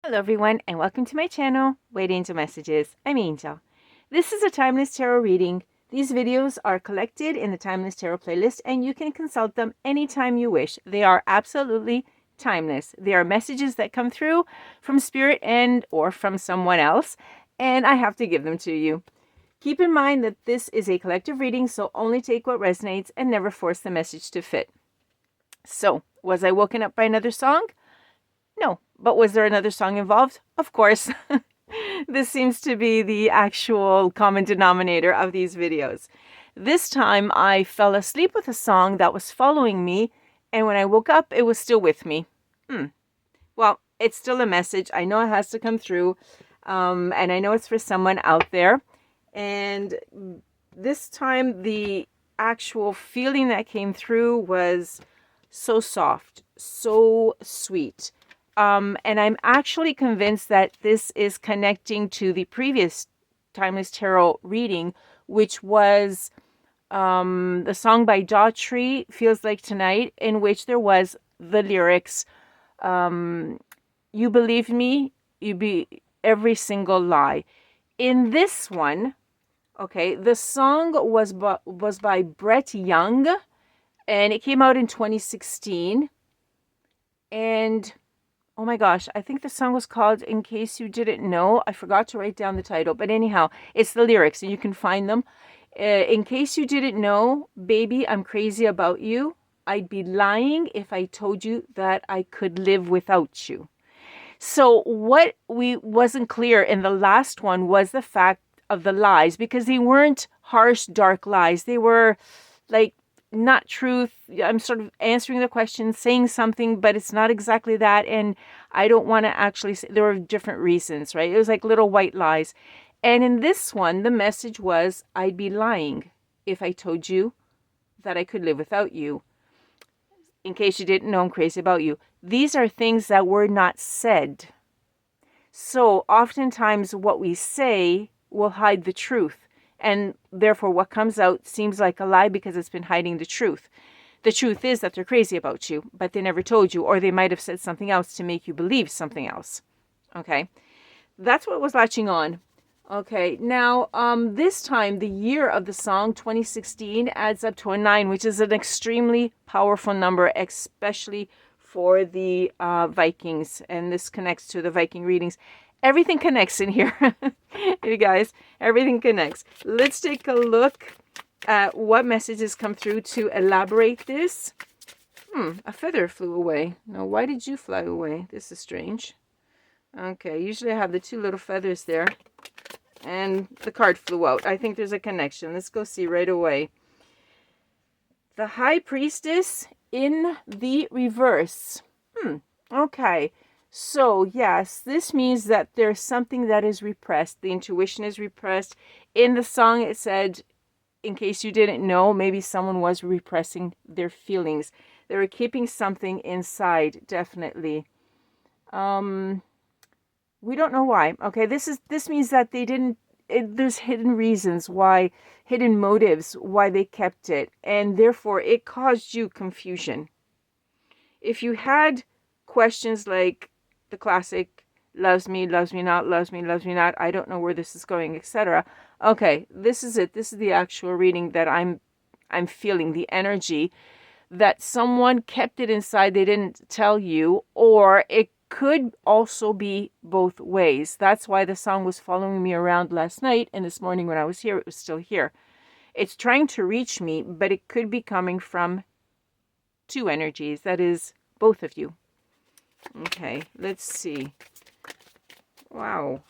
Hello everyone and welcome to my channel, Wade Angel Messages. I'm Angel. This is a Timeless Tarot reading. These videos are collected in the Timeless Tarot playlist and you can consult them anytime you wish. They are absolutely timeless. They are messages that come through from Spirit and or from someone else, and I have to give them to you. Keep in mind that this is a collective reading, so only take what resonates and never force the message to fit. So, was I woken up by another song? No, but was there another song involved? Of course. This seems to be the actual common denominator of these videos. This time I fell asleep with a song that was following me, and when I woke up, it was still with me. Well, it's still a message. I know it has to come through, and I know it's for someone out there. And this time, the actual feeling that came through was so soft, so sweet. And I'm actually convinced that this is connecting to the previous Timeless Tarot reading, which was the song by Daughtry, Feels Like Tonight, in which there was the lyrics, you believe me, you be every single lie. In this one, okay, the song was by Brett Young, and it came out in 2016. And oh my gosh, I think the song was called In Case You Didn't Know. I forgot to write down the title, but anyhow, it's the lyrics and you can find them. In case you didn't know, baby, I'm crazy about you. I'd be lying if I told you that I could live without you. So what we wasn't clear in the last one was the fact of the lies, because they weren't harsh, dark lies. They were like not truth. I'm sort of answering the question, saying something, but it's not exactly that. And I don't want to actually say, there were different reasons, right? It was like little white lies. And in this one, the message was, I'd be lying if I told you that I could live without you. In case you didn't know, I'm crazy about you. These are things that were not said. So oftentimes what we say will hide the truth. And therefore, what comes out seems like a lie because it's been hiding the truth. The truth is that they're crazy about you, but they never told you, or they might have said something else to make you believe something else. Okay, that's what was latching on. Okay, now this time the year of the song, 2016, adds up to a 9, which is an extremely powerful number, especially for the Vikings. And this connects to the Viking readings. Everything connects in here. You guys, everything connects. Let's take a look at what messages come through to elaborate this. A feather flew away. Now, why did you fly away? This is strange. Okay, usually I have the two little feathers there. And the card flew out. I think there's a connection. Let's go see right away. The High Priestess in the reverse. Okay. So, yes, this means that there's something that is repressed. The intuition is repressed. In the song, it said, in case you didn't know, maybe someone was repressing their feelings. They were keeping something inside, definitely. We don't know why. Okay, this means that they didn't, there's hidden reasons why, hidden motives why they kept it. And therefore, it caused you confusion. If you had questions like the classic, loves me not, loves me not, I don't know where this is going, etc. Okay, this is it. This is the actual reading that I'm feeling, the energy that someone kept it inside, they didn't tell you, or it could also be both ways. That's why the song was following me around last night, and this morning when I was here, it was still here. It's trying to reach me, but it could be coming from two energies, that is, both of you. Okay, let's see. Wow.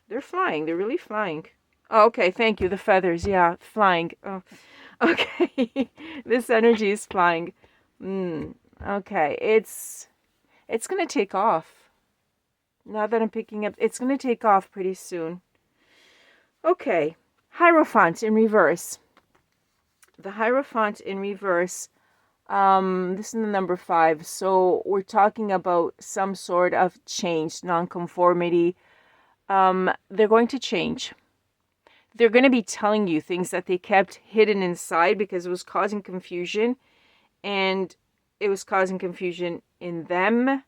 They're flying. They're really flying. Oh, okay, thank you. The feathers, yeah, flying. Oh, okay. This energy is flying. Okay, it's going to take off. Now that I'm picking up, it's going to take off pretty soon. Okay, Hierophant in reverse. The Hierophant in reverse. This is the number 5. So we're talking about some sort of change, nonconformity. They're going to change. They're going to be telling you things that they kept hidden inside because it was causing confusion. And it was causing confusion in them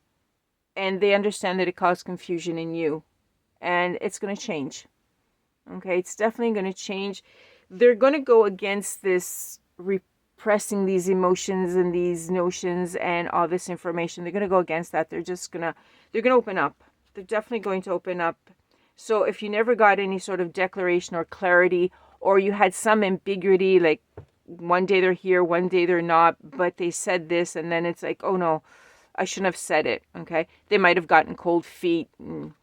and they understand that it caused confusion in you, and it's going to change. Okay, it's definitely going to change. They're going to go against this repressing these emotions and these notions and all this information. They're going to go against that. They're going to open up. They're definitely going to open up. So if you never got any sort of declaration or clarity, or you had some ambiguity, like one day they're here, one day they're not, but they said this, and then it's like, oh no, I shouldn't have said it. Okay, they might have gotten cold feet. You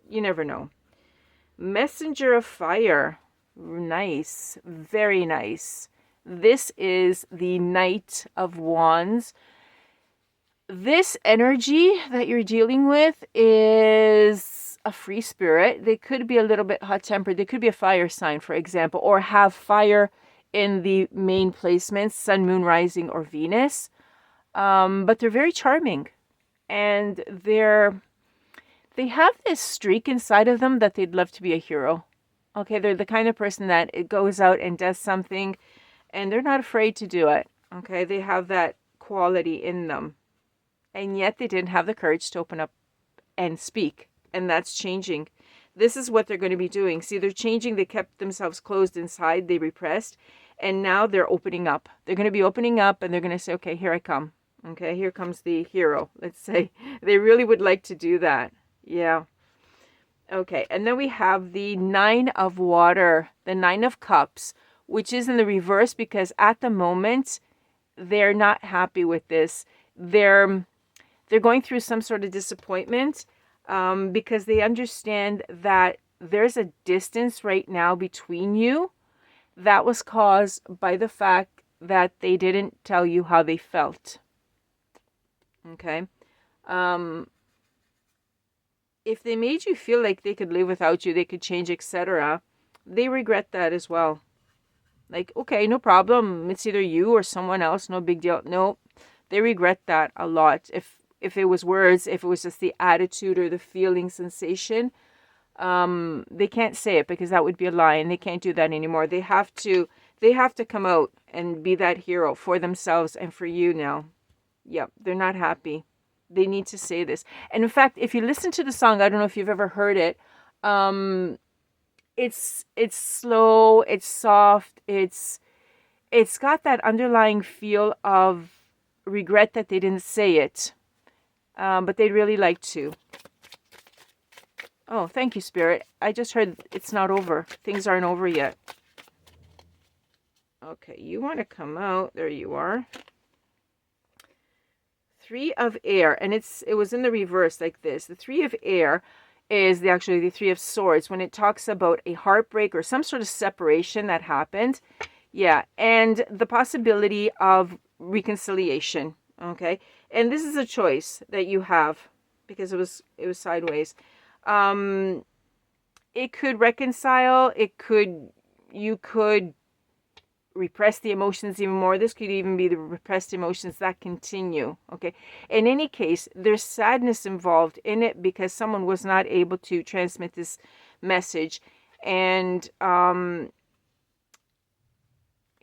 never know. Messenger of fire. Nice. Very nice. This is the Knight of Wands. This energy that you're dealing with is a free spirit. They could be a little bit hot-tempered. They could be a fire sign, for example, or have fire in the main placements, Sun, Moon, Rising, or Venus. But they're very charming. And they have this streak inside of them that they'd love to be a hero. Okay, they're the kind of person that it goes out and does something, and they're not afraid to do it. Okay, they have that quality in them. And yet they didn't have the courage to open up and speak. And that's changing. This is what they're going to be doing. See, they're changing. They kept themselves closed inside. They repressed. And now they're opening up. They're going to be opening up, and they're going to say, okay, here I come. Okay, here comes the hero. Let's say they really would like to do that. Yeah. Okay, and then we have the Nine of Water, the Nine of Cups, which is in the reverse because at the moment, they're not happy with this. They're going through some sort of disappointment because they understand that there's a distance right now between you that was caused by the fact that they didn't tell you how they felt. Okay? If they made you feel like they could live without you, they could change, etc., they regret that as well. Like, okay, no problem. It's either you or someone else. No big deal. No, they regret that a lot. If it was words, if it was just the attitude or the feeling sensation, they can't say it because that would be a lie, and they can't do that anymore. They have to come out and be that hero for themselves and for you now. Yep, they're not happy. They need to say this. And in fact, if you listen to the song, I don't know if you've ever heard it. It's slow, it's soft, it's got that underlying feel of regret that they didn't say it. But they'd really like to. Oh, thank you, Spirit. I just heard it's not over. Things aren't over yet. Okay, you want to come out. There you are. Three of Air, and it was in the reverse like this. The Three of Air is actually the Three of Swords when it talks about a heartbreak or some sort of separation that happened. Yeah, and the possibility of reconciliation. Okay, and this is a choice that you have because it was sideways. It could reconcile. You could repress the emotions even more. This could even be the repressed emotions that continue. Okay. In any case, there's sadness involved in it because someone was not able to transmit this message. And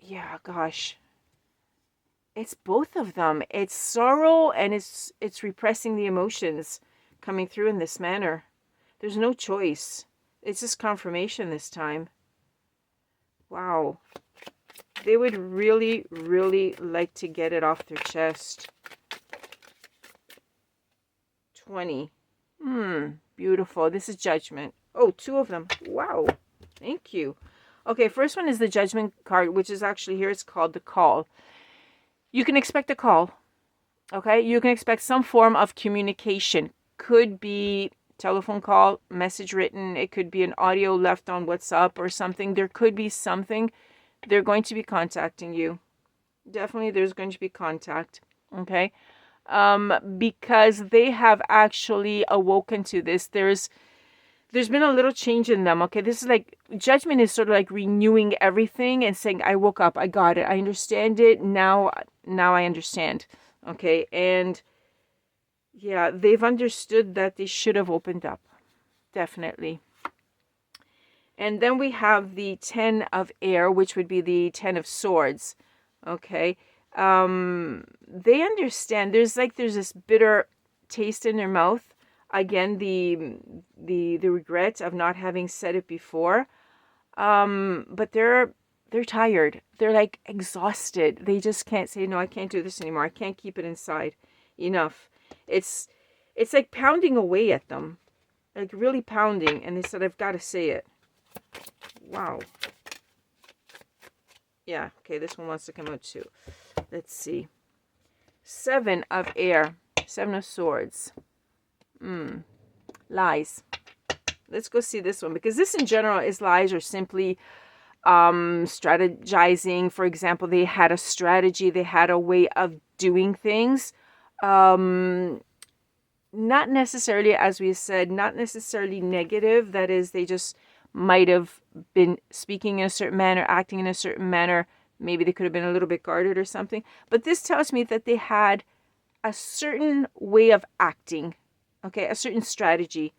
yeah, gosh. It's both of them. It's sorrow and it's repressing the emotions coming through in this manner. There's no choice. It's just confirmation this time. Wow. They would really, really like to get it off their chest. 20. Beautiful. This is Judgment. Oh, two of them. Wow. Thank you. Okay, first one is the Judgment card, which is actually here. It's called the Call. You can expect a call. Okay? You can expect some form of communication. Could be telephone call, message written. It could be an audio left on WhatsApp or something. There could be something. They're going to be contacting you. Definitely there's going to be contact. Okay? Because they have actually awoken to this. There's been a little change in them. Okay? This is like, Judgment is sort of like renewing everything and saying, I woke up. I got it. I understand it. Now I understand. Okay? And yeah, they've understood that they should have opened up. Definitely. And then we have the 10 of Air, which would be the 10 of Swords. Okay. They understand. There's this bitter taste in their mouth. Again, the regret of not having said it before. But they're tired. They're like exhausted. They just can't say, no, I can't do this anymore. I can't keep it inside. Enough. It's it's like pounding away at them. Like really pounding. And they said, I've got to say it. Wow. Yeah, okay, this one wants to come out too. Let's see. 7 of air. 7 of swords. Lies. Let's go see this one, because this in general is lies, or simply strategizing. For example, they had a strategy, they had a way of doing things. Not necessarily, as we said, not necessarily negative. That is, they just might have been speaking in a certain manner, acting in a certain manner. Maybe they could have been a little bit guarded or something. But this tells me that they had a certain way of acting, okay, a certain strategy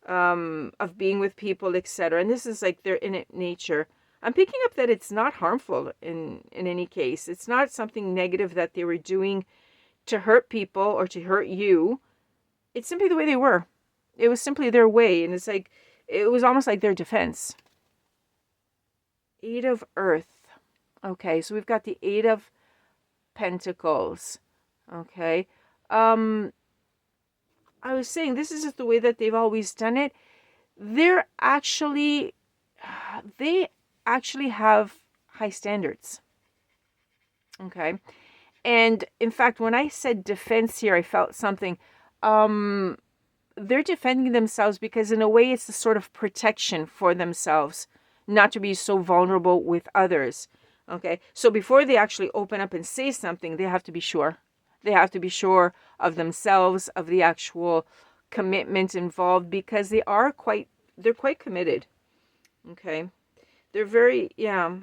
of being with people, etc. And this is like their innate nature. I'm picking up that it's not harmful in any case. It's not something negative that they were doing to hurt people or to hurt you. It's simply the way they were. It was simply their way. And it's like, it was almost like their defense. 8 of earth. Okay, so we've got the 8 of pentacles. Okay. I was saying, this is just the way that they've always done it. They actually have high standards. Okay. And in fact, when I said defense here, I felt something. They're defending themselves because in a way it's a sort of protection for themselves, not to be so vulnerable with others. Okay. So before they actually open up and say something, they have to be sure. They have to be sure of themselves, of the actual commitment involved, because they're quite committed. Okay. They're very, yeah.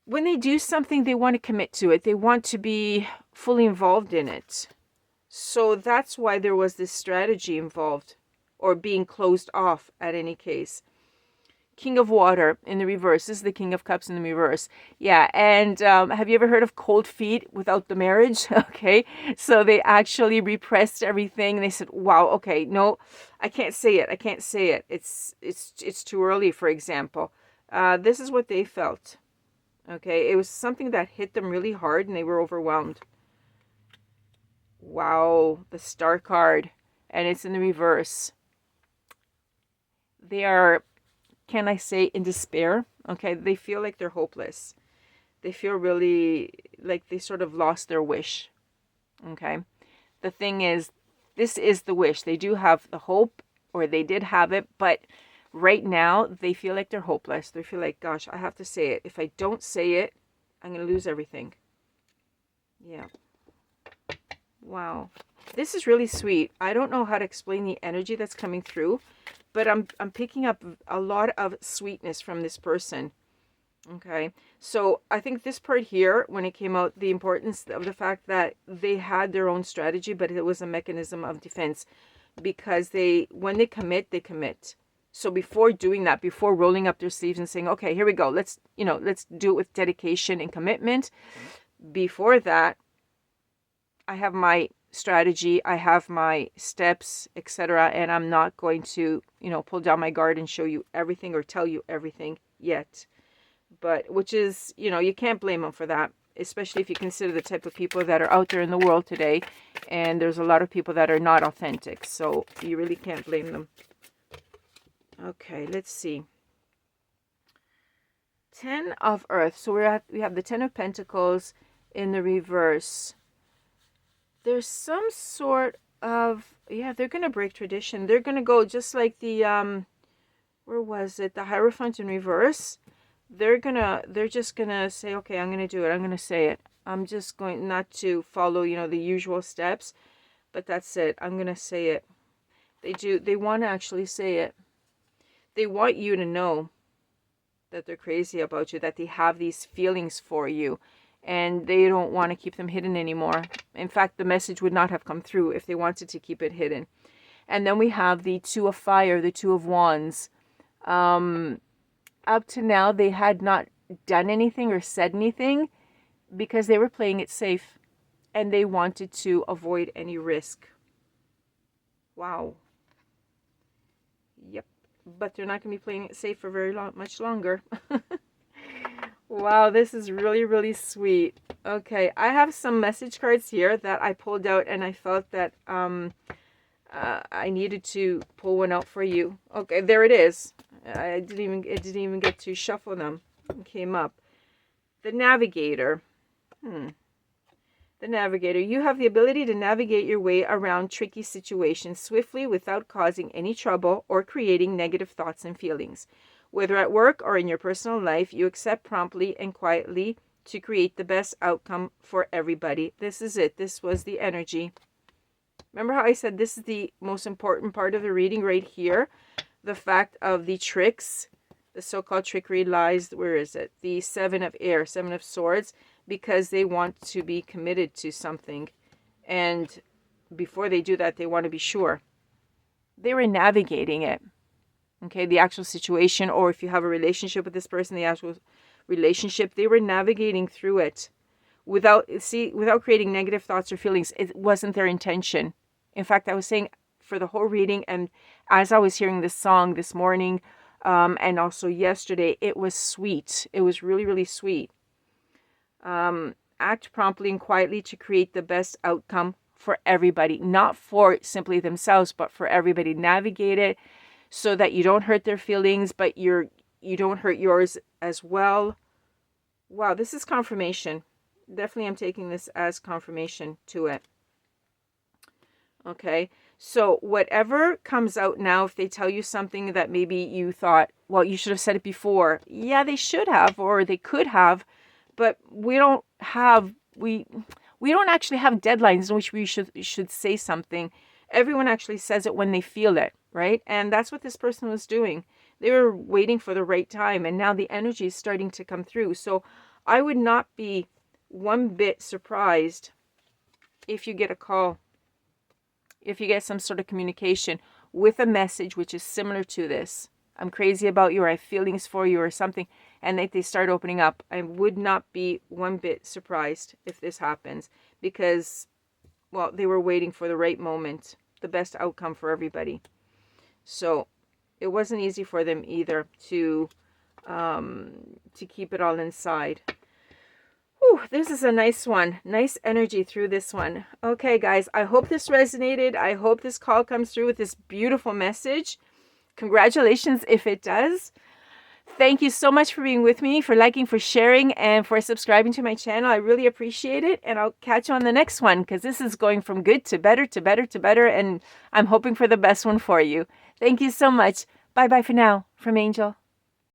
When they do something, they want to commit to it. They want to be fully involved in it. So that's why there was this strategy involved, or being closed off at any case. King of water in the reverse. This is the King of cups in the reverse. Yeah, and have you ever heard of cold feet without the marriage? Okay, so they actually repressed everything. They said, wow, okay, no, I can't say it. I can't say it. It's too early, for example. This is what they felt. Okay, it was something that hit them really hard and they were overwhelmed. Wow, the Star card. And it's in the reverse. They are, can I say, in despair? Okay, they feel like they're hopeless. They feel really like they sort of lost their wish. Okay, the thing is, this is the wish. They do have the hope, or they did have it, but right now they feel like they're hopeless. They feel like, gosh, I have to say it. If I don't say it, I'm going to lose everything. Yeah. Wow. This is really sweet. I don't know how to explain the energy that's coming through, but I'm picking up a lot of sweetness from this person. Okay. So I think this part here, when it came out, the importance of the fact that they had their own strategy, but it was a mechanism of defense, because when they commit, they commit. So before doing that, before rolling up their sleeves and saying, okay, here we go, let's do it with dedication and commitment. Before that, I have my strategy, I have my steps, etc. And I'm not going to, pull down my guard and show you everything or tell you everything yet. But which is, you can't blame them for that, especially if you consider the type of people that are out there in the world today. And there's a lot of people that are not authentic. So you really can't blame them. Okay, let's see. 10 of earth. So we have the 10 of pentacles in the reverse. There's some sort of, they're going to break tradition. They're going to go just like the, where was it? The Hierophant in reverse. They're just going to say, okay, I'm going to do it. I'm going to say it. I'm just going not to follow, the usual steps, but that's it. I'm going to say it. They want to actually say it. They want you to know that they're crazy about you, that they have these feelings for you, and they don't want to keep them hidden anymore. In fact, the message would not have come through if they wanted to keep it hidden. And then we have the 2 of fire, the 2 of wands. Up to now, they had not done anything or said anything because they were playing it safe and they wanted to avoid any risk. Wow. Yep. But they're not going to be playing it safe for much longer. Wow, this is really, really sweet. Okay, I have some message cards here that I pulled out, and I felt that I needed to pull one out for you. Okay, there it is. It didn't even get to shuffle them. It came up. The Navigator. The Navigator. You have the ability to navigate your way around tricky situations swiftly without causing any trouble or creating negative thoughts and feelings. Whether at work or in your personal life, you accept promptly and quietly to create the best outcome for everybody. This is it. This was the energy. Remember how I said this is the most important part of the reading right here? The fact of the tricks, the so-called trickery, lies. Where is it? The Seven of Air, Seven of Swords, because they want to be committed to something. And before they do that, they want to be sure. They were navigating it. Okay, the actual situation, or if you have a relationship with this person, the actual relationship, they were navigating through it without creating negative thoughts or feelings. It wasn't their intention. In fact, I was saying for the whole reading, and as I was hearing this song this morning, and also yesterday, it was sweet. It was really, really sweet. Act promptly and quietly to create the best outcome for everybody, not for simply themselves, but for everybody. Navigate it so that you don't hurt their feelings, but you don't hurt yours as well. Wow, this is confirmation. Definitely I'm taking this as confirmation to it. Okay, so whatever comes out now, if they tell you something that maybe you thought, well, you should have said it before. Yeah, they should have, or they could have, but we don't actually have deadlines in which we should say something. Everyone actually says it when they feel it, right? And that's what this person was doing. They were waiting for the right time, and now the energy is starting to come through. So I would not be one bit surprised if you get a call, if you get some sort of communication with a message which is similar to this. I'm crazy about you, or I have feelings for you, or something, and they start opening up. I would not be one bit surprised if this happens, because, well, they were waiting for the right moment, the best outcome for everybody. So it wasn't easy for them either to keep it all inside. Whew, this is a nice one. Nice energy through this one. Okay, guys, I hope this resonated. I hope this call comes through with this beautiful message. Congratulations if it does. Thank you so much for being with me, for liking, for sharing, and for subscribing to my channel. I really appreciate it, and I'll catch you on the next one, because this is going from good to better to better to better, and I'm hoping for the best one for you. Thank you so much. Bye-bye for now from Angel.